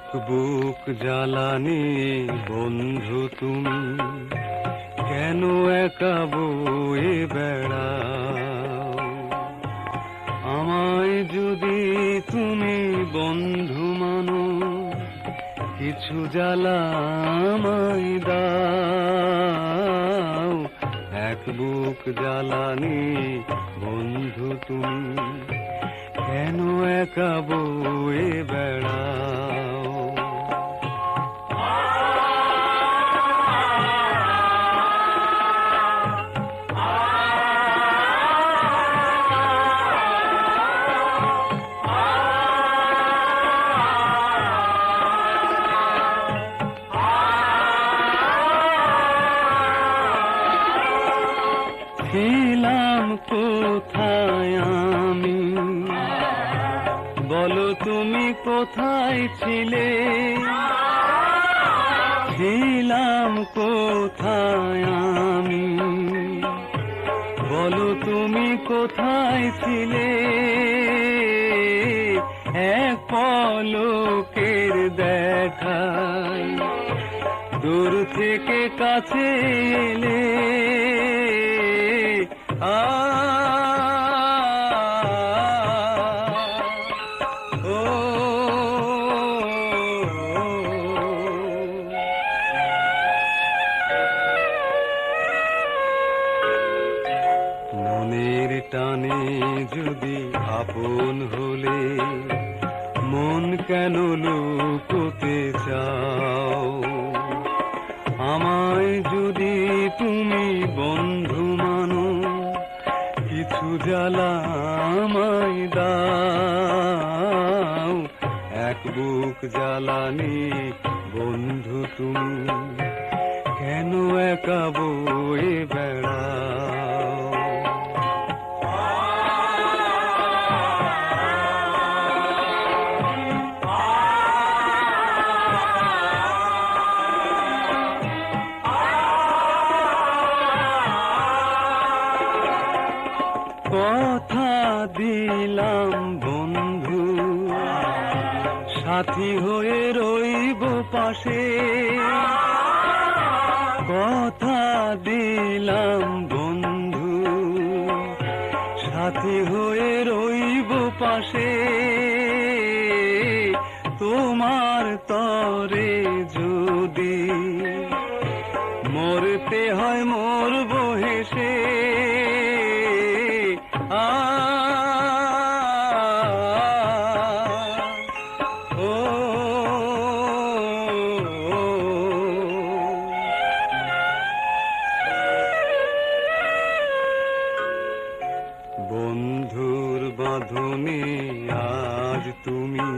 এক বুক জ্বালানি বন্ধু তুমি কেন একা বয়ে বেড়াও? আমায় যদি তুমি বন্ধু মানো, কিছু জ্বালা আমায় দাও। এক বুক জ্বালানি বন্ধু তুমি কেন একা বয়ে বেড়াও? ছিলাম কোথায় আমি, বলো তুমি কোথায় ছিলে? ছিলাম কোথায় আমি, বলো তুমি কোথায় ছিলে? এক পলকের দেখায় দূর থেকে কাছে এলে। মনের টানে যদি আপন হলে, মন কেন লুকোতে চাও? আমায় যদি তুমি বন্ধু মানো, কিছু জ্বালা আমায় দাও। এক বুক জ্বালানি বন্ধু তুমি কেন একা বয়ে বেড়াও? কথা দিলাম বন্ধু, সাথী হয়ে রইব পাশে। কথা দিলাম বন্ধু, সাথী হয়ে রইব পাশে। তোমার তরে যদি মরতে হয় মরব হেসে। বন্ধুর বাঁধনে আজ তুমি